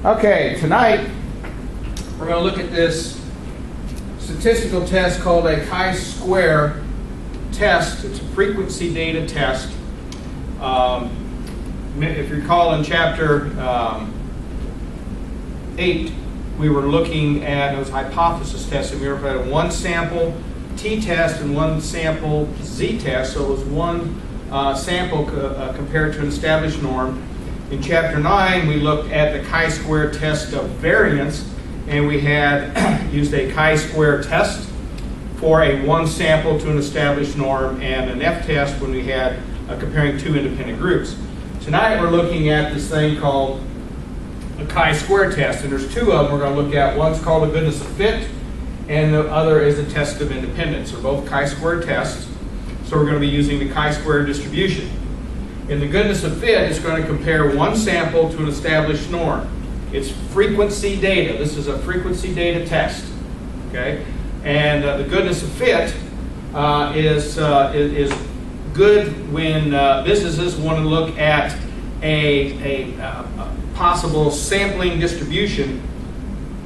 Okay, tonight we're going to look at this statistical test called a chi-square test. It's a frequency data test. If you recall in chapter 8, we were looking at those hypothesis tests, and we were at one sample t-test and one sample z-test. So it was one sample compared to an established norm. In chapter 9, we looked at the chi-square test of variance, and we had used a chi-square test for a one sample to an established norm and an f-test when we had comparing two independent groups. Tonight we're looking at this thing called a chi-square test, and there's two of them we're going to look at. One's called the goodness of fit, and the other is a test of independence. They're both chi-square tests, so we're going to be using the chi-square distribution. In the goodness of fit, it's going to compare one sample to an established norm. It's frequency data. This is a frequency data test. Okay, and the goodness of fit is good when businesses want to look at a possible sampling distribution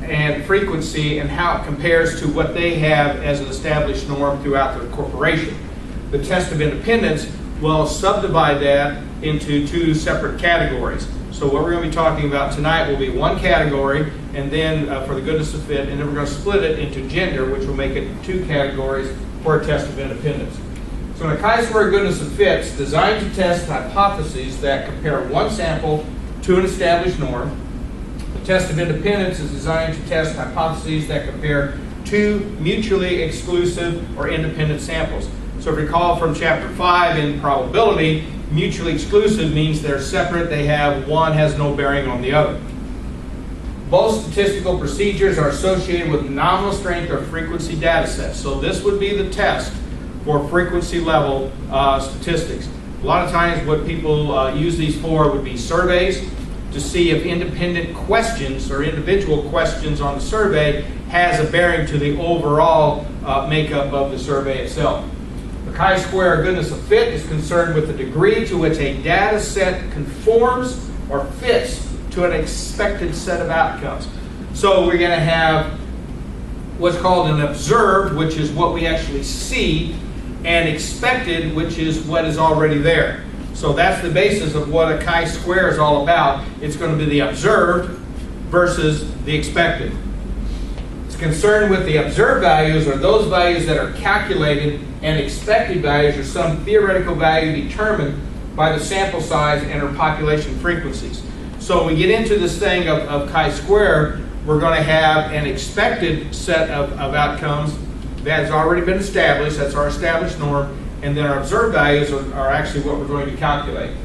and frequency and how it compares to what they have as an established norm throughout their corporation. The test of independence will subdivide that into two separate categories. So what we're going to be talking about tonight will be one category, and then for the goodness of fit, and then we're going to split it into gender, which will make it two categories for a test of independence. So in a chi-square goodness of fit, it's designed to test hypotheses that compare one sample to an established norm. The test of independence is designed to test hypotheses that compare two mutually exclusive or independent samples. So if you recall from chapter 5 in probability, mutually exclusive means they're separate. One has no bearing on the other. Both statistical procedures are associated with nominal strength or frequency data sets. So this would be the test for frequency level statistics. A lot of times what people use these for would be surveys to see if independent questions or individual questions on the survey has a bearing to the overall makeup of the survey itself. The chi-square goodness of fit is concerned with the degree to which a data set conforms or fits to an expected set of outcomes. So we're going to have what's called an observed, which is what we actually see, and expected, which is what is already there. So that's the basis of what a chi-square is all about. It's going to be the observed versus the expected. It's concerned with the observed values, or those values that are calculated, and expected values are some theoretical value determined by the sample size and our population frequencies. So when we get into this thing of chi-square, we're going to have an expected set of outcomes that has already been established. That's our established norm. And then our observed values are actually what we're going to calculate.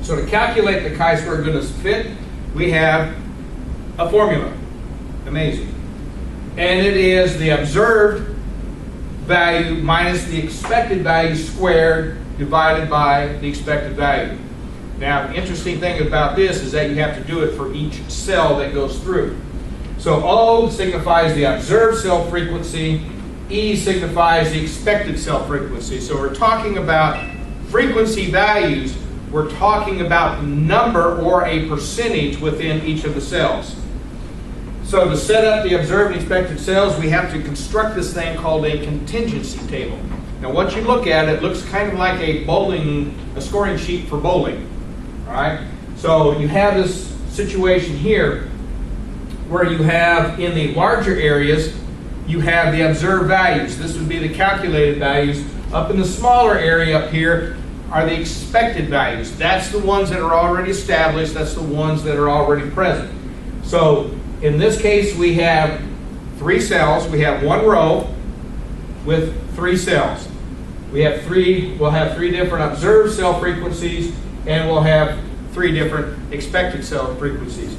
So to calculate the chi-square goodness fit, we have a formula. Amazing. And it is the observed value minus the expected value squared divided by the expected value. Now, the interesting thing about this is that you have to do it for each cell that goes through. So O signifies the observed cell frequency, E signifies the expected cell frequency. So we're talking about frequency values. We're talking about number or a percentage within each of the cells. So to set up the observed and expected cells, we have to construct this thing called a contingency table. Now once you look at it, it looks kind of like a scoring sheet for bowling. All right? So you have this situation here where you have in the larger areas, you have the observed values. This would be the calculated values. Up in the smaller area up here are the expected values. That's the ones that are already established. That's the ones that are already present. So in this case, we have three cells. We have one row with three cells. We'll have three different observed cell frequencies, and we'll have three different expected cell frequencies.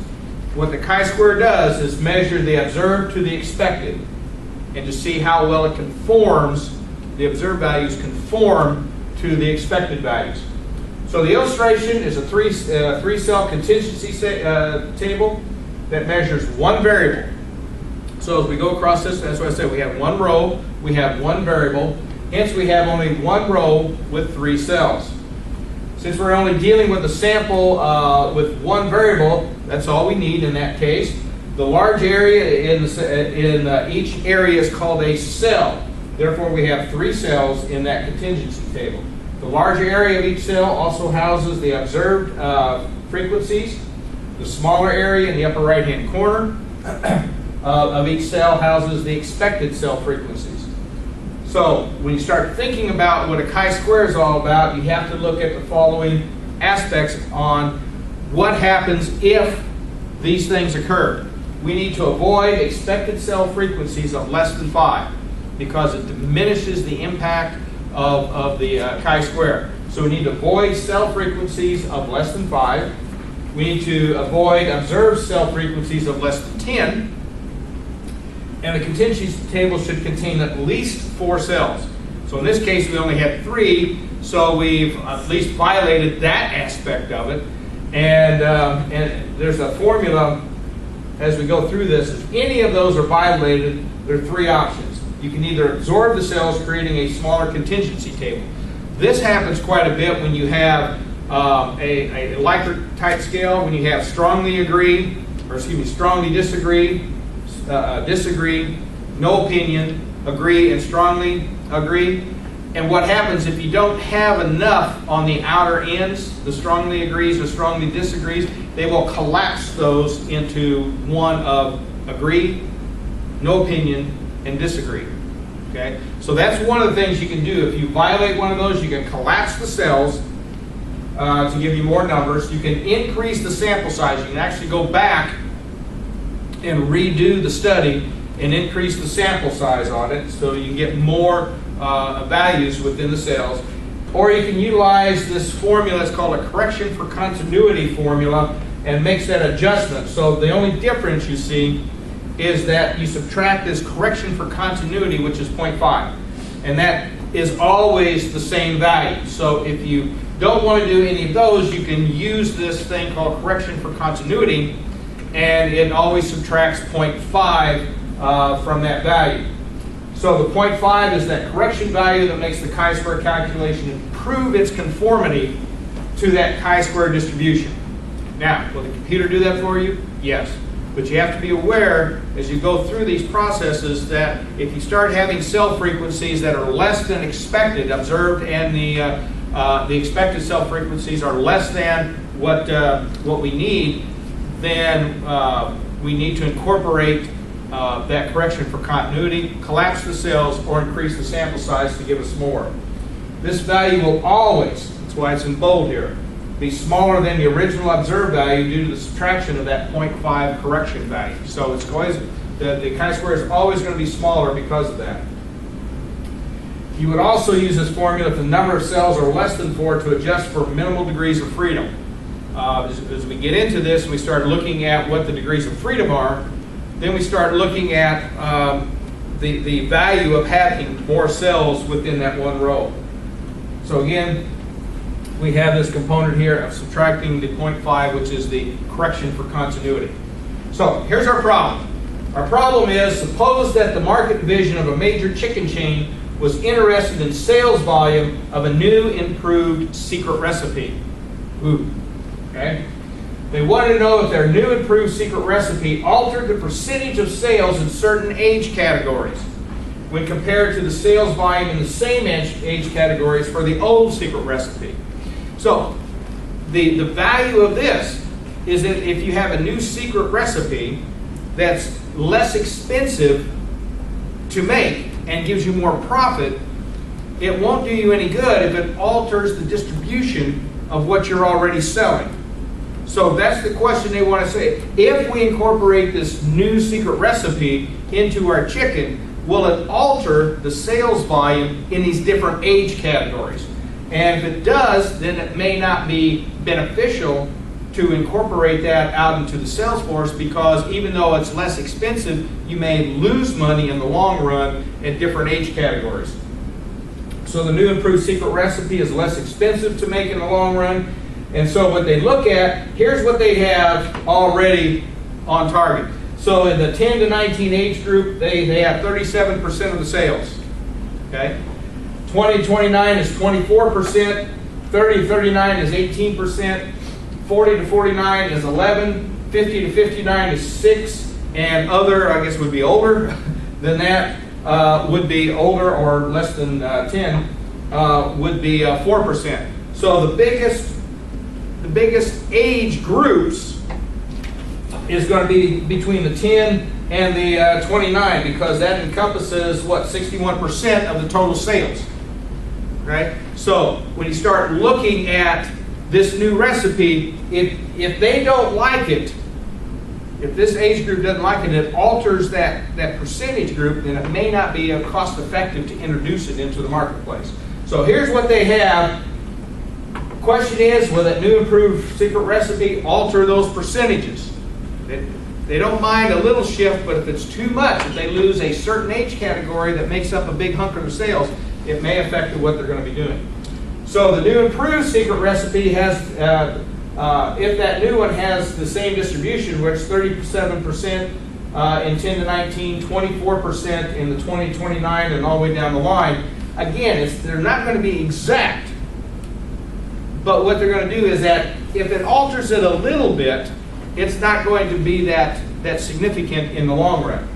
What the chi-square does is measure the observed to the expected, and to see how well it conforms, the observed values conform to the expected values. So the illustration is a three-cell contingency table that measures one variable. So as we go across this, that's what I said, we have one row, we have one variable, hence we have only one row with three cells. Since we're only dealing with a sample with one variable, that's all we need in that case. The large area in each area is called a cell. Therefore, we have 3 cells in that contingency table. The larger area of each cell also houses the observed frequencies. The smaller area in the upper right-hand corner of each cell houses the expected cell frequencies. So when you start thinking about what a chi-square is all about, you have to look at the following aspects on what happens if these things occur. We need to avoid expected cell frequencies of less than 5 because it diminishes the impact of the chi-square. So we need to avoid cell frequencies of less than 5. We need to avoid observed cell frequencies of less than 10. And the contingency table should contain at least 4 cells. So in this case, we only had 3, so we've at least violated that aspect of it. And there's a formula as we go through this. If any of those are violated, there are 3 options. You can either absorb the cells, creating a smaller contingency table. This happens quite a bit when you have a Likert type scale, when you have strongly disagree, disagree, no opinion, agree, and strongly agree. And what happens if you don't have enough on the outer ends, the strongly agrees or strongly disagrees, they will collapse those into one of agree, no opinion, and disagree. Okay? So that's one of the things you can do. If you violate one of those, you can collapse the cells to give you more numbers. You can increase the sample size. You can actually go back and redo the study and increase the sample size on it so you can get more values within the cells. Or you can utilize this formula. It's called a correction for continuity formula, and makes that adjustment. So the only difference you see is that you subtract this correction for continuity, which is 0.5. And that is always the same value. So if you don't want to do any of those, you can use this thing called correction for continuity, and it always subtracts 0.5 from that value. So the 0.5 is that correction value that makes the chi-square calculation improve its conformity to that chi-square distribution. Now, will the computer do that for you? Yes. But you have to be aware as you go through these processes that if you start having cell frequencies that are less than expected, observed, and the expected cell frequencies are less than what we need, then we need to incorporate that correction for continuity, collapse the cells, or increase the sample size to give us more. This value will always, that's why it's in bold here, be smaller than the original observed value due to the subtraction of that 0.5 correction value. So it's always, the chi-square is always going to be smaller because of that. You would also use this formula if the number of cells are less than 4 to adjust for minimal degrees of freedom. As we get into this, we start looking at what the degrees of freedom are. Then we start looking at the value of having more cells within that one row. So again, we have this component here of subtracting the 0.5, which is the correction for continuity. So here's our problem. Our problem is, suppose that the market division of a major chicken chain was interested in sales volume of a new improved secret recipe. Ooh, okay? They wanted to know if their new improved secret recipe altered the percentage of sales in certain age categories when compared to the sales volume in the same age categories for the old secret recipe. So the value of this is that if you have a new secret recipe that's less expensive to make and gives you more profit, it won't do you any good if it alters the distribution of what you're already selling. So that's the question they want to say. If we incorporate this new secret recipe into our chicken, will it alter the sales volume in these different age categories? And if it does, then it may not be beneficial to incorporate that out into the sales force, because even though it's less expensive, you may lose money in the long run at different age categories. So the new improved secret recipe is less expensive to make in the long run. And so what they look at, here's what they have already on target. So in the 10 to 19 age group, they have 37% of the sales. Okay? 20 to 29 is 24%. 30 to 39 is 18%, 40 to 49 is 11, 50 to 59 is 6, and other, I guess, would be older than that, would be older or less than 10, would be 4%. So the biggest age groups is going to be between the 10 and the 29, because that encompasses, what, 61% of the total sales. Right? So when you start looking at this new recipe, if they don't like it, if this age group doesn't like it, it alters that percentage group, then it may not be cost effective to introduce it into the marketplace. So here's what they have. Question is, will that new improved secret recipe alter those percentages? They don't mind a little shift, but if it's too much, if they lose a certain age category that makes up a big hunk of the sales, it may affect what they're going to be doing. So the new improved secret recipe has, if that new one has the same distribution, where it's 37% in 10 to 19, 24% in the 20 to 29, and all the way down the line, again, they're not going to be exact. But what they're going to do is that if it alters it a little bit, it's not going to be that significant in the long run.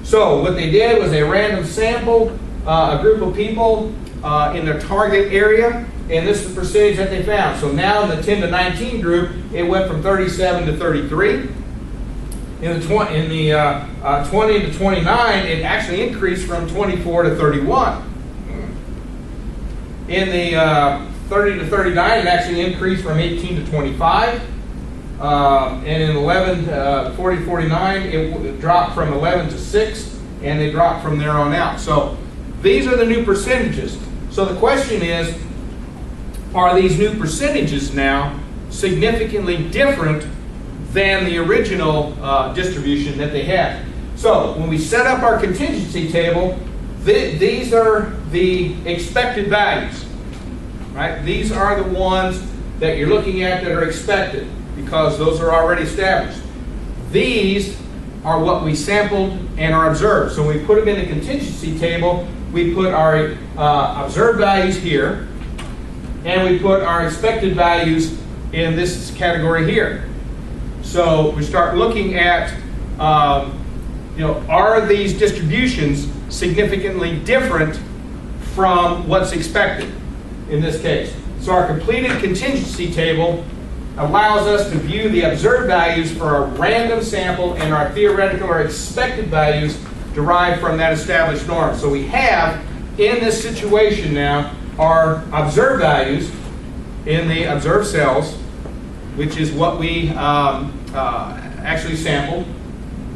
So what they did was they random sampled a group of people in their target area, and this is the percentage that they found. So now in the 10 to 19 group, it went from 37 to 33. In the 20 to 29, it actually increased from 24 to 31. In the 30 to 39, it actually increased from 18 to 25. And in 40 to 49, it dropped from 11 to 6, and they dropped from there on out. So these are the new percentages. So the question is, are these new percentages now significantly different than the original distribution that they had? So when we set up our contingency table, these are the expected values. Right? These are the ones that you're looking at that are expected, because those are already established. These are what we sampled and are observed. So when we put them in the contingency table, we put our observed values here, and we put our expected values in this category here. So we start looking at, are these distributions significantly different from what's expected in this case? So our completed contingency table allows us to view the observed values for a random sample and our theoretical or expected values derived from that established norm. So we have, in this situation now, our observed values in the observed cells, which is what we actually sampled,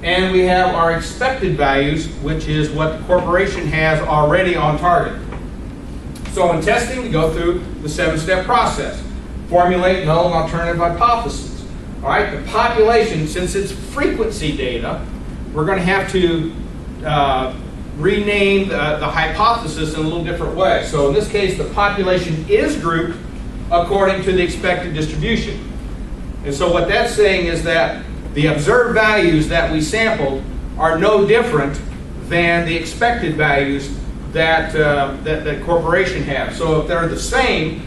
and we have our expected values, which is what the corporation has already on target. So in testing, we go through the 7-step process. Formulate null and alternative hypotheses. All right, the population, since it's frequency data, we're going to have to rename the hypothesis in a little different way. So in this case, the population is grouped according to the expected distribution. And so what that's saying is that the observed values that we sampled are no different than the expected values that that corporation has. So if they're the same,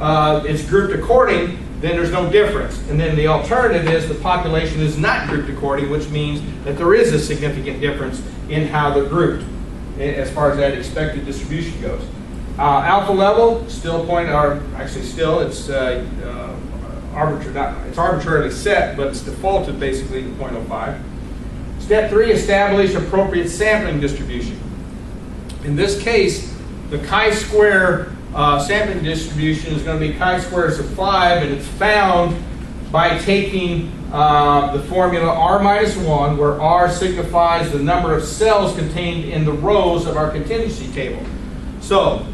it's grouped according, then there's no difference. And then the alternative is the population is not grouped according, which means that there is a significant difference in how they're grouped as far as that expected distribution goes. Alpha level, still it's arbitrarily set, but it's defaulted basically to 0.05. Step 3, establish appropriate sampling distribution. In this case, the chi-square sampling distribution is going to be chi-squares of 5, and it's found by taking the formula R minus 1, where R signifies the number of cells contained in the rows of our contingency table. So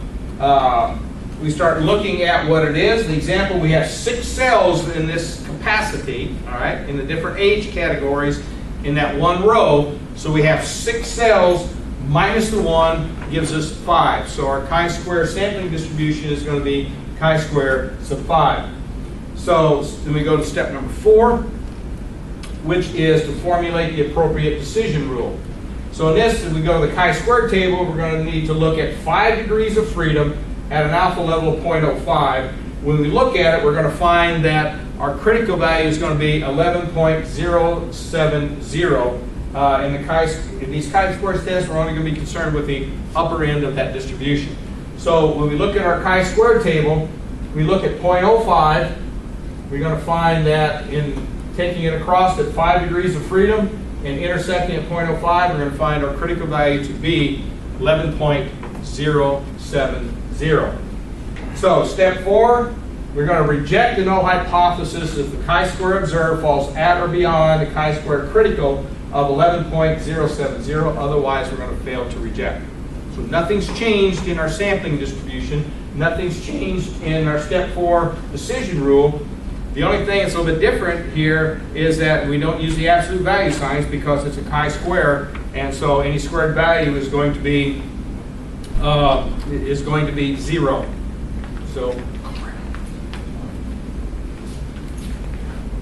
we start looking at what it is. The example, we have 6 cells in this capacity, all right, in the different age categories in that one row. So we have 6 cells minus the 1 gives us 5. So our chi-square sampling distribution is going to be chi-square of 5. So then we go to step number 4, which is to formulate the appropriate decision rule. So in this, as we go to the chi-square table, we're going to need to look at 5 degrees of freedom at an alpha level of 0.05. when we look at it, we're going to find that our critical value is going to be 11.070. In these chi-square tests, we're only going to be concerned with the upper end of that distribution. So when we look at our chi-square table, we look at 0.05. We're going to find that in taking it across at 5 degrees of freedom and intersecting at 0.05, we're going to find our critical value to be 11.070. So step 4, we're going to reject the null hypothesis if the chi-square observed falls at or beyond the chi-square critical of 11.070. Otherwise, we're going to fail to reject. So nothing's changed in our sampling distribution. Nothing's changed in our step 4 decision rule. The only thing that's a little bit different here is that we don't use the absolute value signs because it's a chi-square, and so any squared value is going to be 0.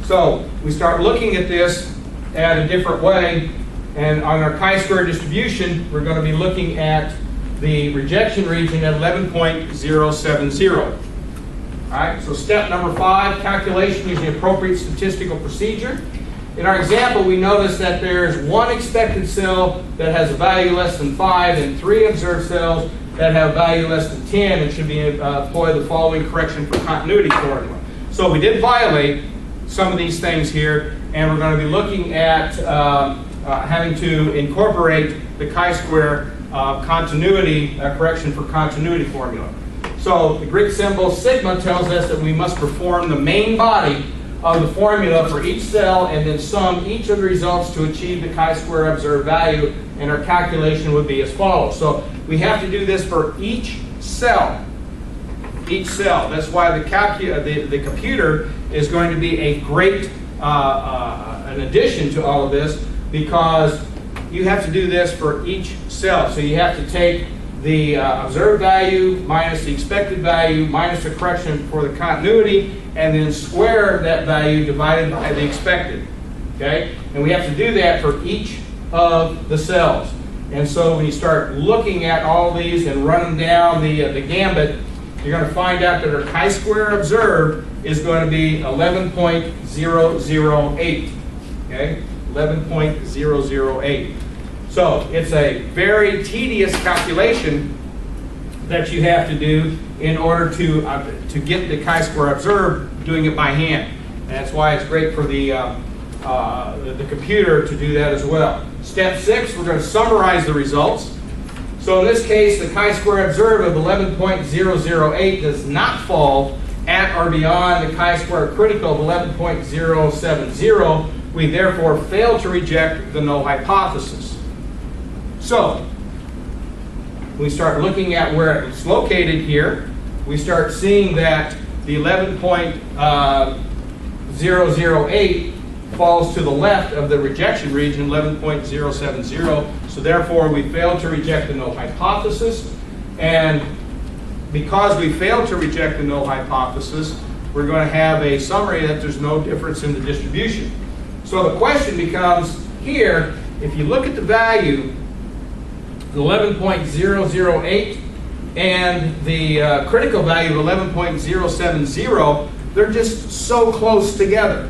So we start looking at this at a different way, and on our chi-square distribution, we're going to be looking at the rejection region at 11.070. All right, so step number 5, calculation using the appropriate statistical procedure. In our example, we notice that there's one expected cell that has a value less than 5 and 3 observed cells that have a value less than 10 and should be employ the following correction for continuity formula. So we did violate some of these things here, and we're going to be looking at having to incorporate the chi-square continuity correction for continuity formula. So the Greek symbol sigma tells us that we must perform the main body of the formula for each cell and then sum each of the results to achieve the chi-square observed value, and our calculation would be as follows. So we have to do this for each cell. Each cell. That's why the computer is going to be a great an addition to all of this, because you have to do this for each cell. So you have to take the observed value minus the expected value minus the correction for the continuity, and then square that value divided by the expected. Okay? And we have to do that for each of the cells. And so when you start looking at all these and running down the gambit, you're going to find out that our chi-square observed is going to be 11.008. Okay? 11.008. So it's a very tedious calculation that you have to do in order to get the chi-square observed, doing it by hand. And that's why it's great for the computer to do that as well. Step 6, we're going to summarize the results. So in this case, the chi-square observed of 11.008 does not fall at or beyond the chi-square critical of 11.070. We therefore fail to reject the null hypothesis. So we start looking at where it's located here. We start seeing that the 11.008 falls to the left of the rejection region, 11.070. So therefore, we fail to reject the null hypothesis. And because we fail to reject the null hypothesis, we're going to have a summary that there's no difference in the distribution. So the question becomes here, if you look at the value, the 11.008 and the critical value of 11.070, they're just so close together.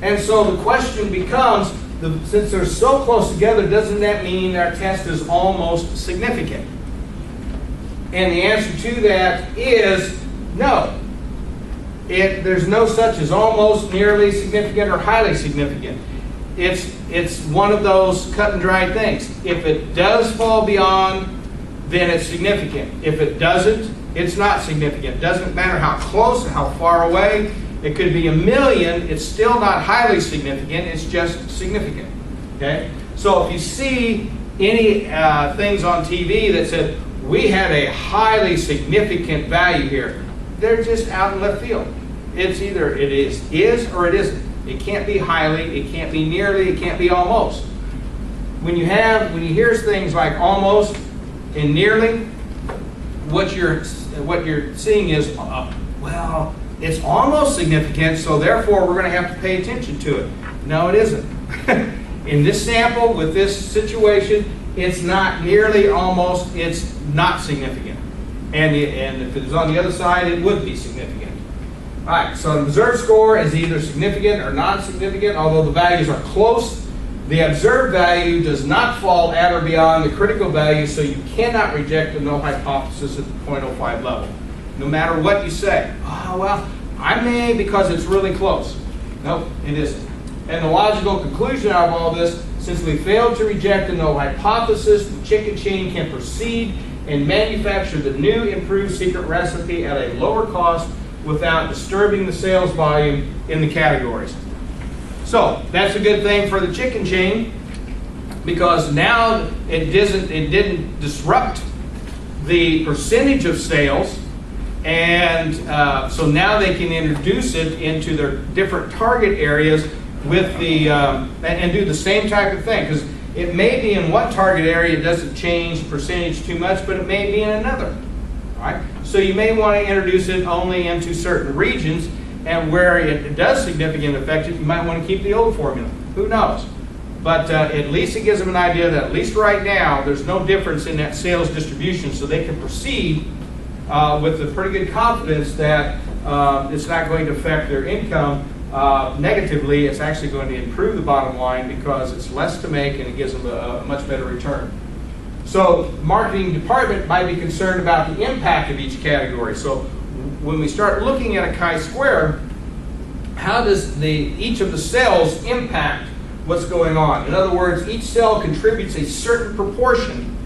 And so the question becomes, since they're so close together, doesn't that mean our test is almost significant? And the answer to that is no. There's no such as almost, nearly significant, or highly significant. It's one of those cut and dry things. If it does fall beyond, then it's significant. If it doesn't, it's not significant. It doesn't matter how close, how far away. It could be a million. It's still not highly significant. It's just significant. Okay? So if you see any things on TV that said, we had a highly significant value here, they're just out in left field. It's either it is or it isn't. It can't be highly, it can't be nearly, it can't be almost. When you hear things like almost and nearly, what you're seeing is, well, it's almost significant, so therefore we're going to have to pay attention to it. No, it isn't. In this sample, with this situation, it's not nearly, almost, it's not significant. and if it was on the other side, it would be significant. All right, so an observed score is either significant or non-significant, although the values are close. The observed value does not fall at or beyond the critical value, so you cannot reject the null hypothesis at the 0.05 level, no matter what you say. Oh, well, I may because it's really close. Nope, it isn't. And the logical conclusion out of all this, since we failed to reject the null hypothesis, the chicken chain can proceed and manufacture the new improved secret recipe at a lower cost without disturbing the sales volume in the categories. So that's a good thing for the chicken chain, because now it didn't disrupt the percentage of sales, and so now they can introduce it into their different target areas with the and do the same type of thing, because it may be in one target area it doesn't change percentage too much, but it may be in another. All right? So you may want to introduce it only into certain regions, and where it does significantly affect it, you might want to keep the old formula. Who knows? But at least it gives them an idea that at least right now there's no difference in that sales distribution, so they can proceed with a pretty good confidence that it's not going to affect their income negatively. It's actually going to improve the bottom line because it's less to make and it gives them a much better return. So the marketing department might be concerned about the impact of each category. So when we start looking at a chi-square, how does each of the cells impact what's going on? In other words, each cell contributes a certain proportion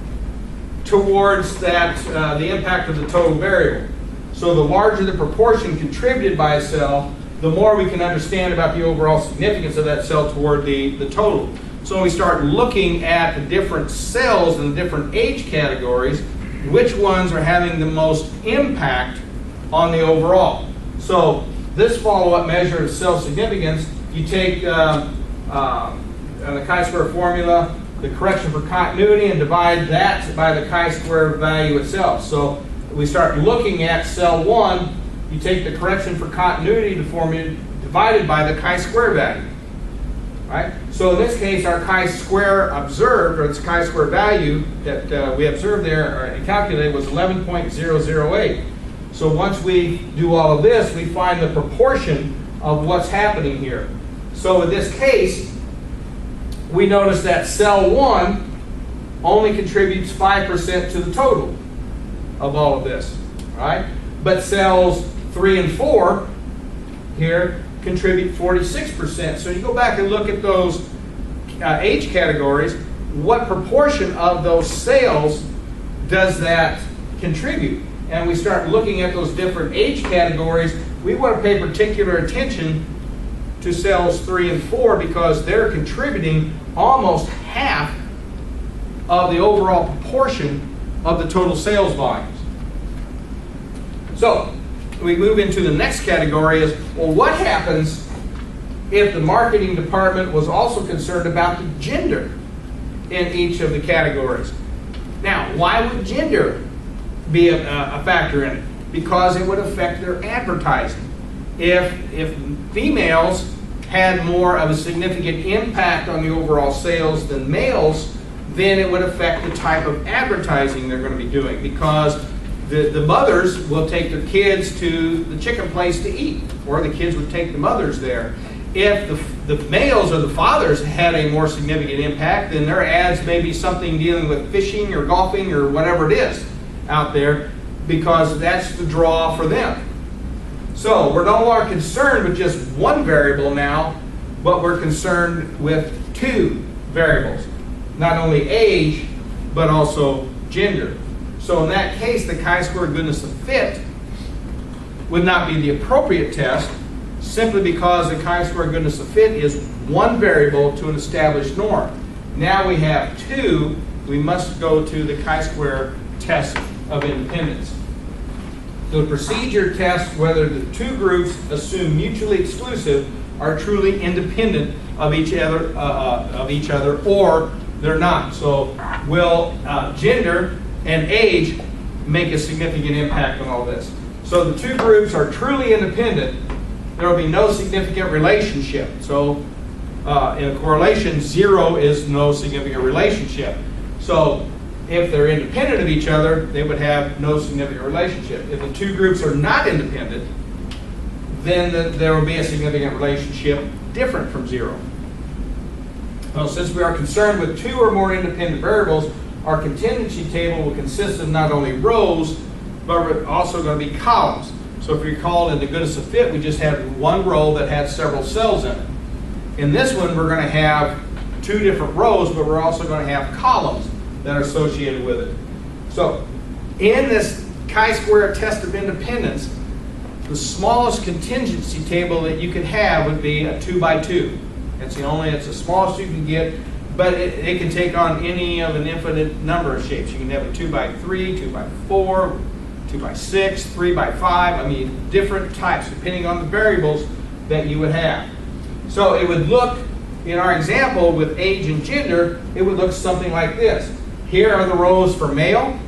towards that the impact of the total variable. So the larger the proportion contributed by a cell, the more we can understand about the overall significance of that cell toward the total. So when we start looking at the different cells and the different age categories, which ones are having the most impact on the overall. So this follow-up measure of cell significance, you take the chi-square formula, the correction for continuity, and divide that by the chi-square value itself. So we start looking at cell 1, you take the correction for continuity to formula divided by the chi-square value. Right? So in this case, our chi-square observed, or its chi-square value that we observed there and calculated was 11.008. So once we do all of this, we find the proportion of what's happening here. So in this case, we notice that cell 1 only contributes 5% to the total of all of this. Right? But cells 3 and 4 here contribute 46%. So you go back and look at those age categories, what proportion of those sales does that contribute? And we start looking at those different age categories, we want to pay particular attention to cells 3 and 4 because they're contributing almost half of the overall proportion of the total sales volumes. So we move into the next category is, well, what happens if the marketing department was also concerned about the gender in each of the categories? Now, why would gender be a factor in it? Because it would affect their advertising. If females had more of a significant impact on the overall sales than males, then it would affect the type of advertising they're going to be doing, because the mothers will take their kids to the chicken place to eat, or the kids would take the mothers there. If the males or the fathers had a more significant impact, then their ads may be something dealing with fishing or golfing or whatever it is out there, because that's the draw for them. So we're no longer concerned with just one variable now, but we're concerned with two variables. Not only age, but also gender. So in that case, the chi-square goodness of fit would not be the appropriate test, simply because the chi-square goodness of fit is one variable to an established norm. Now we have two, we must go to the chi-square test of independence. The procedure tests whether the two groups assume mutually exclusive are truly independent of each other, or they're not. So will gender and age make a significant impact on all this? So the two groups are truly independent. There will be no significant relationship. So in a correlation, 0 is no significant relationship. So if they're independent of each other, they would have no significant relationship. If the two groups are not independent, then there will be a significant relationship different from 0. Well, since we are concerned with 2 or more independent variables, our contingency table will consist of not only rows, but we're also going to be columns. So if you recall, in the goodness of fit, we just had one row that had several cells in it. In this one, we're going to have 2 different rows, but we're also going to have columns that are associated with it. So in this chi-square test of independence, the smallest contingency table that you could have would be a 2 by 2. It's the smallest you can get, but it can take on any of an infinite number of shapes. You can have a 2 by 3, 2 by 4, 2 by 6, 3 by 5. I mean, different types depending on the variables that you would have. So it would look, in our example with age and gender, it would look something like this. Here are the rows for male,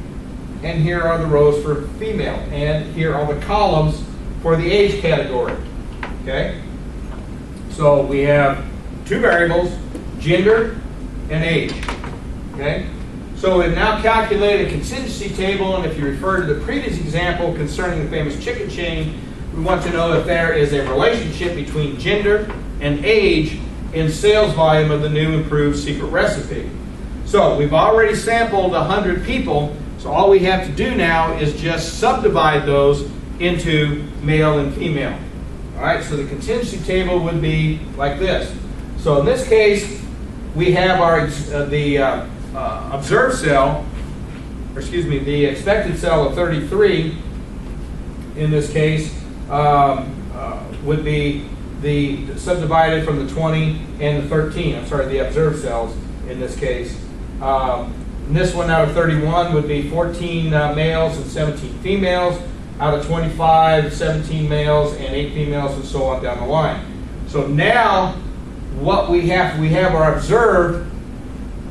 and here are the rows for female, and here are the columns for the age category. Okay? So we have 2 variables, gender and age. Okay? So we've now calculated a contingency table, and if you refer to the previous example concerning the famous chicken chain, we want to know if there is a relationship between gender and age in sales volume of the new improved secret recipe. So we've already sampled 100 people, so all we have to do now is just subdivide those into male and female. All right, so the contingency table would be like this. So in this case, we have our observed cell, or excuse me, the expected cell of 33 in this case would be subdivided from the 20 and the 13. I'm sorry, the observed cells in this case. This one out of 31 would be 14 males and 17 females. Out of 25, 17 males and 8 females, and so on down the line. So now what we have our observed.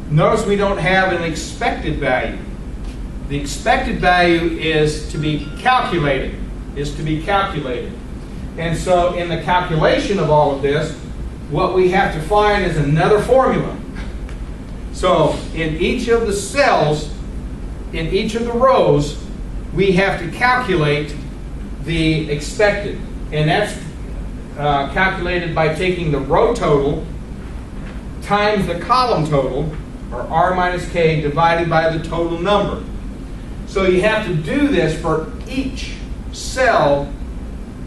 Notice we don't have an expected value. The expected value is to be calculated. And so in the calculation of all of this, what we have to find is another formula. So in each of the cells, in each of the rows, we have to calculate the expected. And that's calculated by taking the row total times the column total, or R minus K, divided by the total number. So you have to do this for each cell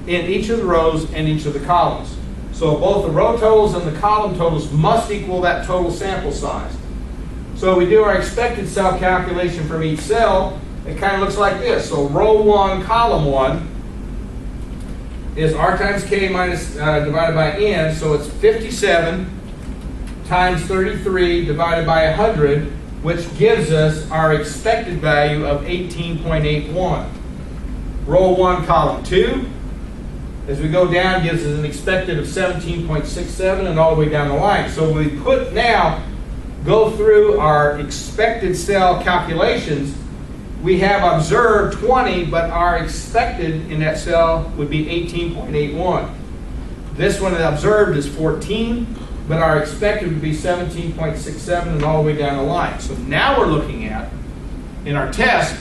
in each of the rows and each of the columns. So both the row totals and the column totals must equal that total sample size. So we do our expected cell calculation from each cell. It kind of looks like this. So row 1, column 1 is R times K minus divided by N. So it's 57 times 33 divided by 100, which gives us our expected value of 18.81. Row 1, column 2, as we go down, gives us an expected of 17.67 and all the way down the line. So we go through our expected cell calculations. We have observed 20, but our expected in that cell would be 18.81. This one observed is 14, but our expected would be 17.67 and all the way down the line. So now we're looking at, in our test,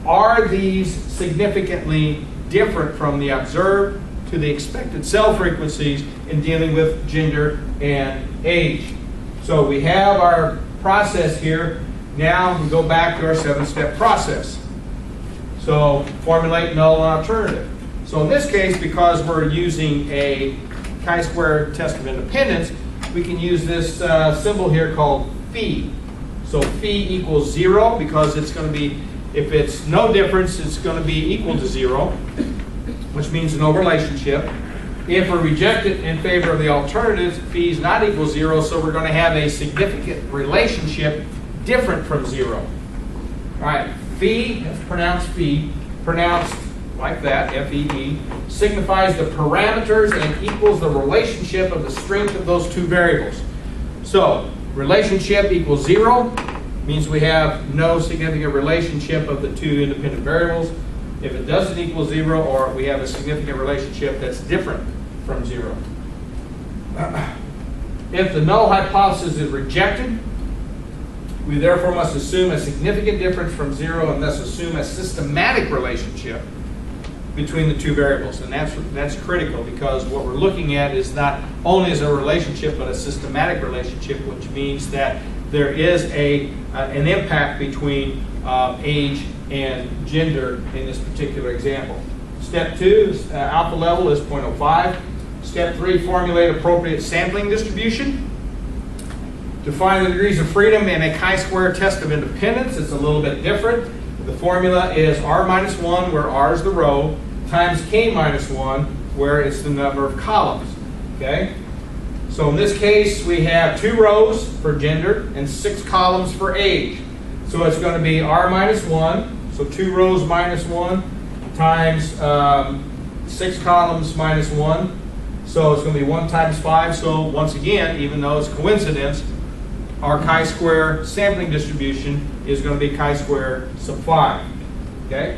are these significantly different from the observed to the expected cell frequencies in dealing with gender and age? So we have our process here. Now we go back to our 7-step process. So formulate null and alternative. So in this case, because we're using a chi-square test of independence, we can use this symbol here called phi. So phi equals 0 because it's going to be, if it's no difference, it's going to be equal to 0, which means no relationship. If we reject it in favor of the alternatives, phi is not equal to 0, so we're going to have a significant relationship different from 0. All right, phi, that's pronounced phi, pronounced like that, F-E-E, signifies the parameters and equals the relationship of the strength of those two variables. So, relationship equals 0 means we have no significant relationship of the two independent variables. If it doesn't equal 0, or we have a significant relationship that's different from 0. If the null hypothesis is rejected, We therefore must assume a significant difference from 0 and thus assume a systematic relationship between the two variables. And that's critical, because what we're looking at is not only as a relationship but a systematic relationship, which means that there is an impact between age and gender in this particular example. Step 2, alpha level is 0.05. Step 3, formulate appropriate sampling distribution. Define the degrees of freedom in a chi-square test of independence. It's a little bit different. The formula is r minus 1, where r is the row, times k minus 1, where it's the number of columns. Okay? So in this case, we have 2 rows for gender and 6 columns for age. So it's going to be r minus 1, so 2 rows minus 1, times 6 columns minus 1. So it's going to be 1 times 5. So once again, even though it's coincidence, our chi-square sampling distribution is going to be chi-square sub 5. Okay?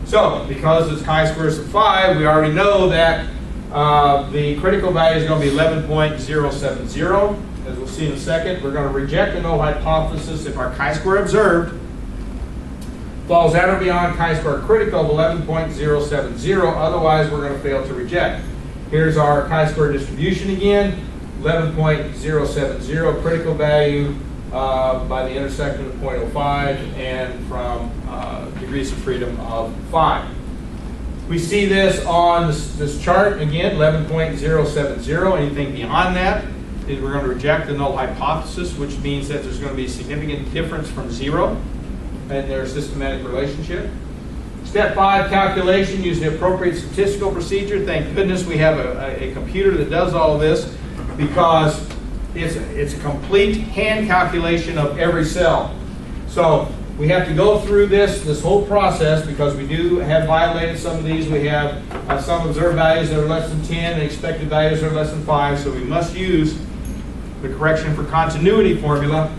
So because it's chi-square sub 5, we already know that the critical value is going to be 11.070. As we'll see in a second, we're going to reject the null hypothesis if our chi-square observed falls at or beyond chi-square critical of 11.070. Otherwise, we're going to fail to reject. Here's our chi-square distribution again. 11.070 critical value by the intersection of 0.05 and from degrees of freedom of 5. We see this on this chart again, 11.070. Anything beyond that is we're going to reject the null hypothesis, which means that there's going to be a significant difference from 0 in their systematic relationship. Step 5, calculation. Use the appropriate statistical procedure. Thank goodness we have a computer that does all of this, because it's a complete hand calculation of every cell. So we have to go through this whole process, because we do have violated some of these. We have some observed values that are less than 10 and expected values that are less than 5. So we must use the correction for continuity formula.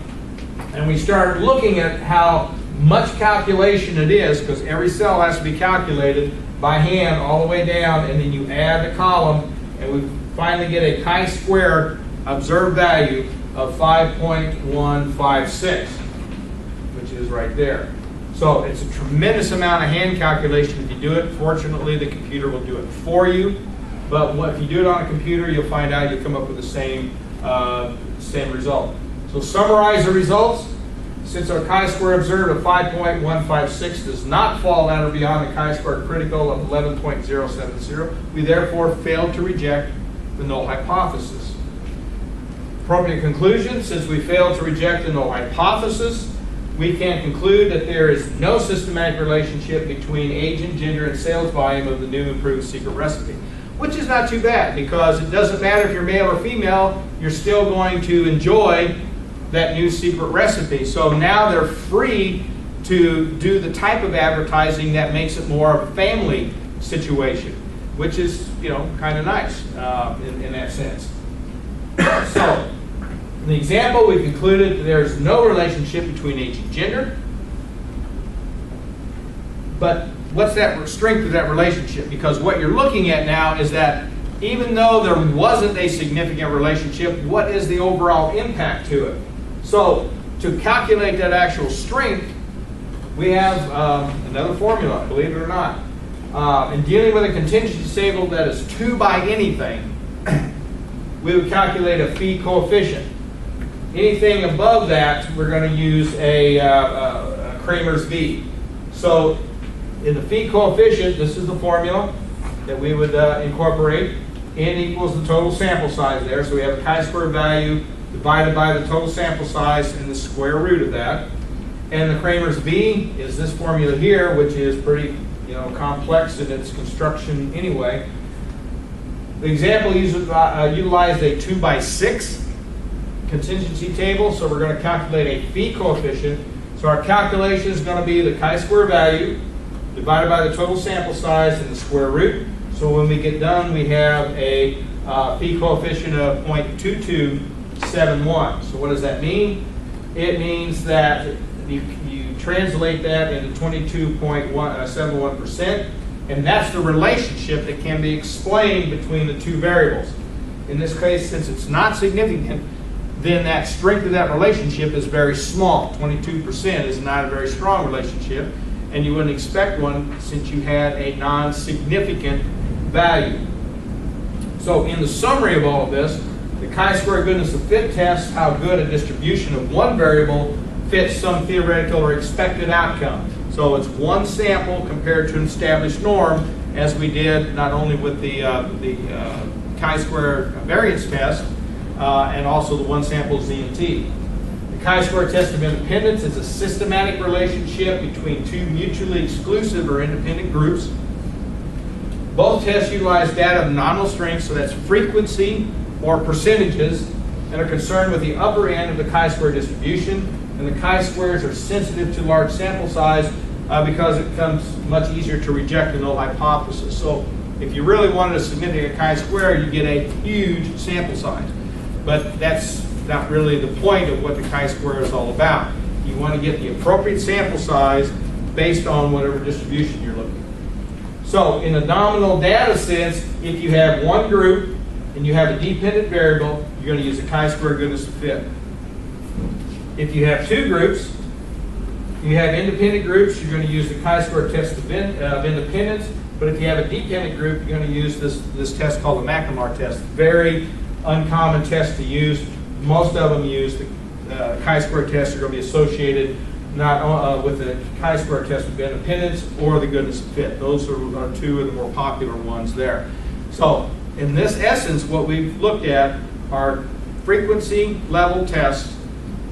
And we start looking at how much calculation it is, because every cell has to be calculated by hand all the way down, and then you add the column, and we finally get a chi-square observed value of 5.156, which is right there. So it's a tremendous amount of hand calculation if you do it. Fortunately, the computer will do it for you. But if you do it on a computer, you'll find out you'll come up with the same result. So summarize the results. Since our chi-square observed of 5.156 does not fall at or beyond the chi-square critical of 11.070, we therefore fail to reject the null hypothesis. Appropriate conclusion: since we failed to reject the null hypothesis, we can conclude that there is no systematic relationship between age and gender and sales volume of the new improved secret recipe. Which is not too bad, because it doesn't matter if you're male or female, you're still going to enjoy that new secret recipe. So now they're free to do the type of advertising that makes it more of a family situation, which is, kind of nice in that sense. So, in the example, we concluded that there's no relationship between age and gender. But what's that strength of that relationship? Because what you're looking at now is that even though there wasn't a significant relationship, what is the overall impact to it? So to calculate that actual strength, we have another formula, believe it or not. In dealing with a contingency table that is 2 by anything, we would calculate a phi coefficient. Anything above that, we're going to use a Cramer's V. So in the phi coefficient, this is the formula that we would incorporate. N equals the total sample size there. So we have a chi-square value divided by the total sample size and the square root of that. And the Cramer's V is this formula here, which is pretty complex in its construction anyway. The example utilized a 2 by 6 contingency table, so we're going to calculate a phi coefficient. So our calculation is going to be the chi-square value divided by the total sample size and the square root. So when we get done, we have a phi coefficient of 0.2271. So what does that mean? It means that you translate that into 22.71%, and that's the relationship that can be explained between the two variables. In this case, since it's not significant, then that strength of that relationship is very small. 22% is not a very strong relationship, and you wouldn't expect one since you had a non-significant value. So in the summary of all of this, the chi-square goodness of fit tests how good a distribution of one variable fits some theoretical or expected outcome. So it's one sample compared to an established norm, as we did not only with the chi-square variance test and also the one sample Z and T. The chi-square test of independence is a systematic relationship between two mutually exclusive or independent groups. Both tests utilize data of nominal strength, so that's frequency or percentages, and are concerned with the upper end of the chi-square distribution. And the chi-squares are sensitive to large sample size because it becomes much easier to reject a null hypothesis. So if you really wanted a significant chi-square, you get a huge sample size. But that's not really the point of what the chi-square is all about. You want to get the appropriate sample size based on whatever distribution you're looking at. So in a nominal data sense, if you have one group and you have a dependent variable, you're going to use a chi-square goodness of fit. If you have two groups, you have independent groups, you're going to use the chi-square test of independence. But if you have a dependent group, you're going to use this test called the McNemar test. Very uncommon test to use. Most of them use the chi-square test are going to be associated not with the chi-square test of independence or the goodness of fit. Those are two of the more popular ones there. So in this essence, what we've looked at are frequency level tests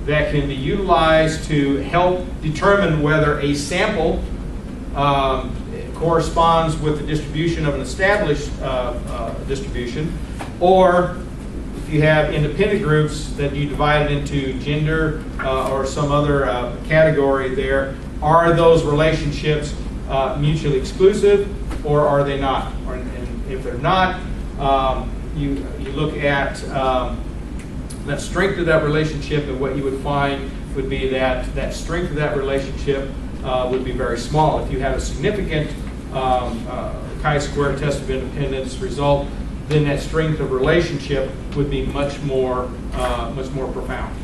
that can be utilized to help determine whether a sample corresponds with the distribution of an established distribution, or if you have independent groups that you divide into gender or some other category there, are those relationships mutually exclusive or are they not? And if they're not, you look at that strength of that relationship, and what you would find would be that strength of that relationship would be very small. If you have a significant chi-square test of independence result, then that strength of relationship would be much more profound.